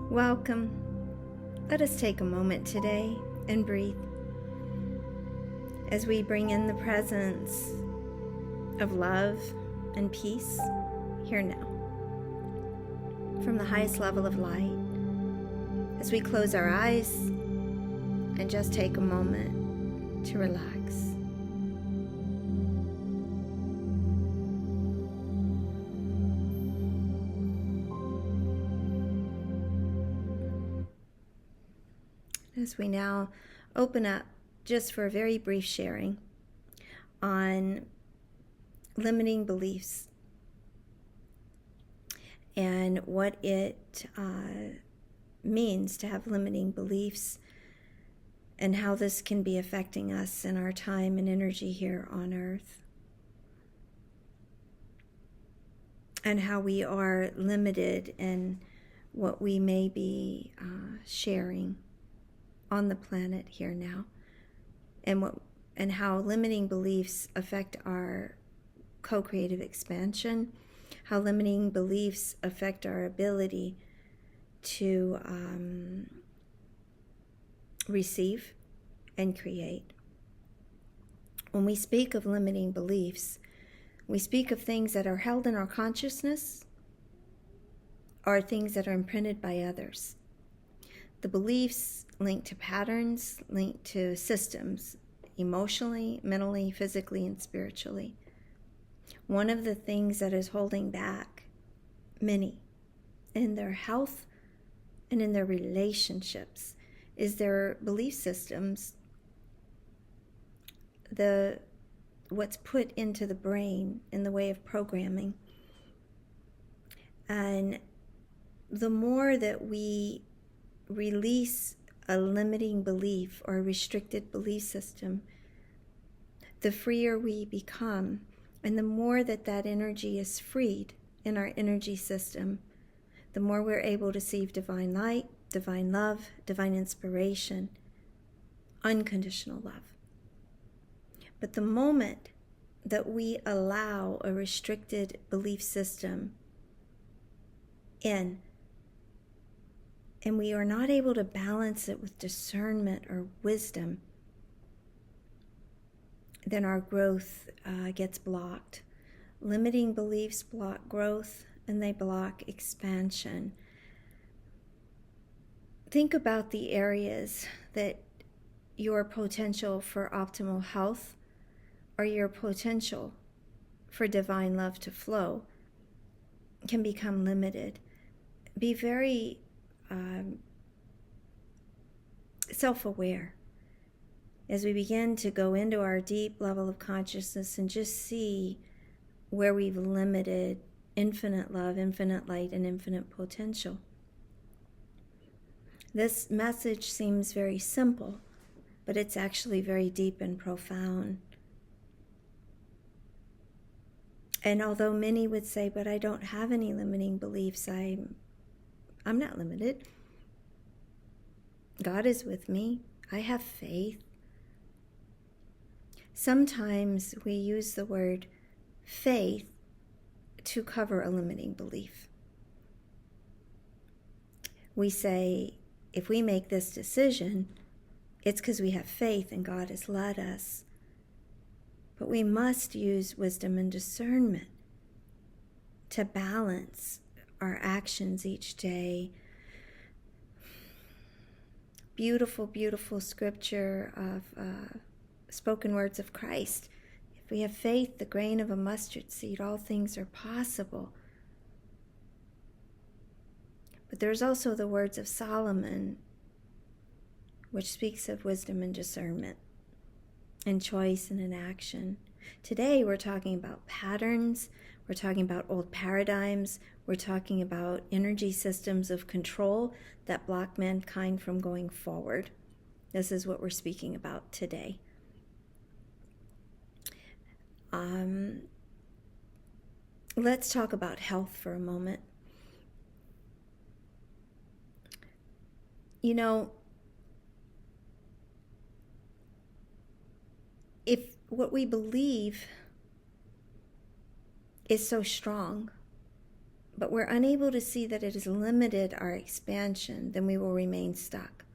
Welcome. Let us take a moment today and breathe as we bring in the presence of love and peace here now. From the highest level of light, as we close our eyes and just take a moment to relax. As we now open up just for a very brief sharing on limiting beliefs and what it means to have limiting beliefs and how this can be affecting us in our time and energy here on earth, and how we are limited in what we may be sharing on the planet here now, and how limiting beliefs affect our co-creative expansion, how limiting beliefs affect our ability to receive and create. When we speak of limiting beliefs, we speak of things that are held in our consciousness or things that are imprinted by others. The beliefs linked to patterns, linked to systems, emotionally, mentally, physically, and spiritually. One of the things that is holding back many in their health and in their relationships is their belief systems, what's put into the brain in the way of programming. And the more that we release a limiting belief or a restricted belief system, the freer we become. And the more that energy is freed in our energy system, the more we're able to receive divine light, divine love, divine inspiration, unconditional love. But the moment that we allow a restricted belief system in, and we are not able to balance it with discernment or wisdom, then our growth gets blocked. Limiting beliefs block growth and they block expansion. Think about the areas that your potential for optimal health or your potential for divine love to flow can become limited. Be very self-aware as we begin to go into our deep level of consciousness and just see where we've limited infinite love, infinite light, and infinite potential. This message seems very simple, but it's actually very deep and profound. And although many would say, but I don't have any limiting beliefs, I'm not limited. God is with me. I have faith. Sometimes we use the word faith to cover a limiting belief. We say, if we make this decision, it's because we have faith and God has led us. But we must use wisdom and discernment to balance our actions each day. Beautiful, beautiful scripture of spoken words of Christ. If we have faith, the grain of a mustard seed, all things are possible. But there's also the words of Solomon, which speaks of wisdom and discernment and choice and inaction. Today we're talking about patterns, we're talking about old paradigms, we're talking about energy systems of control that block mankind from going forward. This is what we're speaking about today. Let's talk about health for a moment. You know, if what we believe is so strong, but we're unable to see that it has limited our expansion, then we will remain stuck.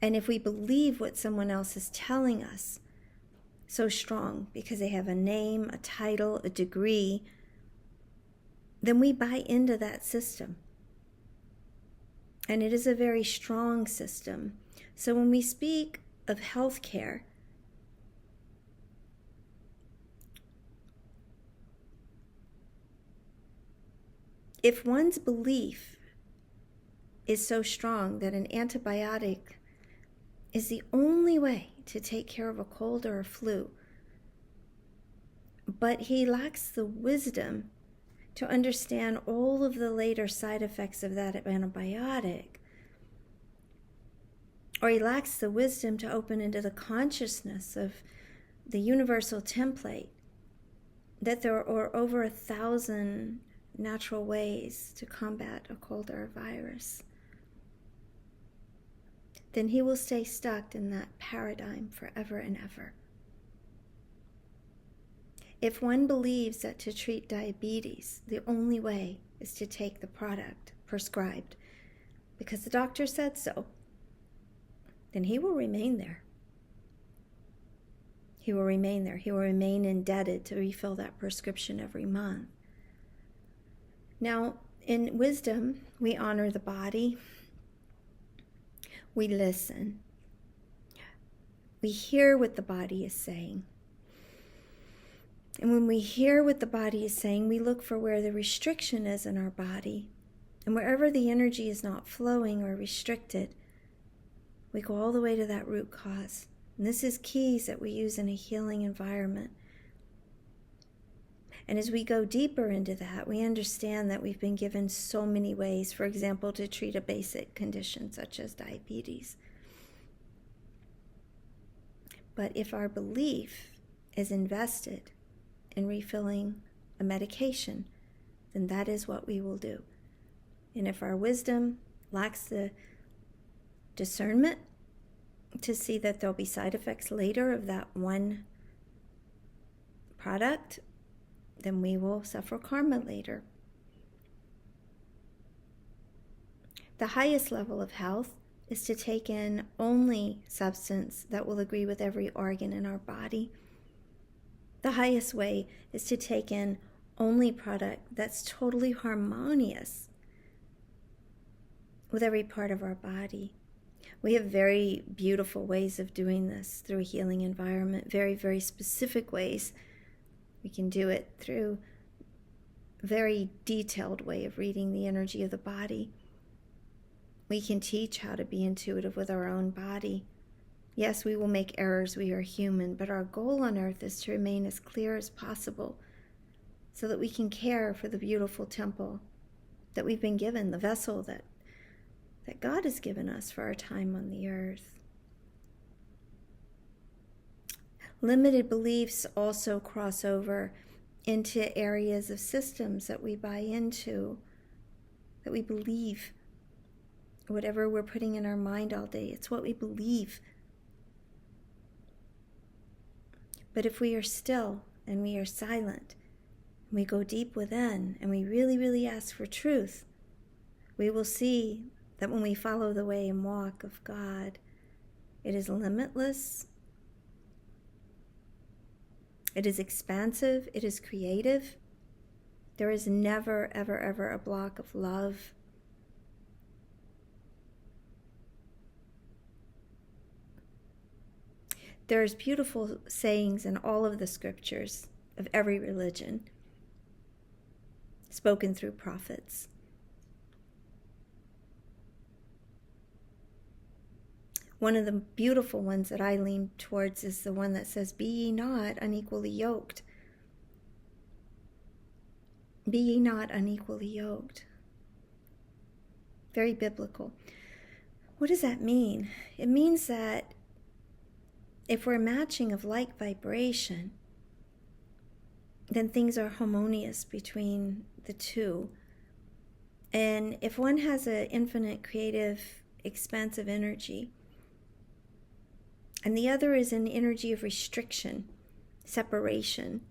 And if we believe what someone else is telling us so strong because they have a name, a title, a degree, then we buy into that system. And it is a very strong system. So when we speak of healthcare, if one's belief is so strong that an antibiotic is the only way to take care of a cold or a flu, but he lacks the wisdom to understand all of the later side effects of that antibiotic, or he lacks the wisdom to open into the consciousness of the universal template, that there are over 1,000 natural ways to combat a cold or a virus, then he will stay stuck in that paradigm forever and ever. If one believes that to treat diabetes, the only way is to take the product prescribed because the doctor said so, then he will remain there. He will remain there. He will remain indebted to refill that prescription every month. Now, in wisdom, we honor the body. We listen. We hear what the body is saying. And when we hear what the body is saying, we look for where the restriction is in our body. And wherever the energy is not flowing or restricted, we go all the way to that root cause. And this is keys that we use in a healing environment. And as we go deeper into that, we understand that we've been given so many ways, for example, to treat a basic condition such as diabetes. But if our belief is invested in refilling a medication, then that is what we will do. And if our wisdom lacks the discernment to see that there'll be side effects later of that one product, then we will suffer karma later. The highest level of health is to take in only substance that will agree with every organ in our body. The highest way is to take in only product that's totally harmonious with every part of our body. We have very beautiful ways of doing this through a healing environment, very, very specific ways. We can do it through a very detailed way of reading the energy of the body. We can teach how to be intuitive with our own body. Yes, we will make errors. We are human, but our goal on earth is to remain as clear as possible so that we can care for the beautiful temple that we've been given, the vessel that God has given us for our time on the earth. Limited beliefs also cross over into areas of systems that we buy into, that we believe. Whatever we're putting in our mind all day, it's what we believe. But if we are still and we are silent, and we go deep within, and we really, really ask for truth, we will see that when we follow the way and walk of God, it is limitless, it is expansive, it is creative. There is never, ever, ever a block of love. There's beautiful sayings in all of the scriptures of every religion, spoken through prophets. One of the beautiful ones that I lean towards is the one that says, "Be ye not unequally yoked." Be ye not unequally yoked. Very biblical. What does that mean? It means that if we're matching of like vibration, then things are harmonious between the two. And if one has an infinite, creative, expansive energy, and the other is an energy of restriction, separation,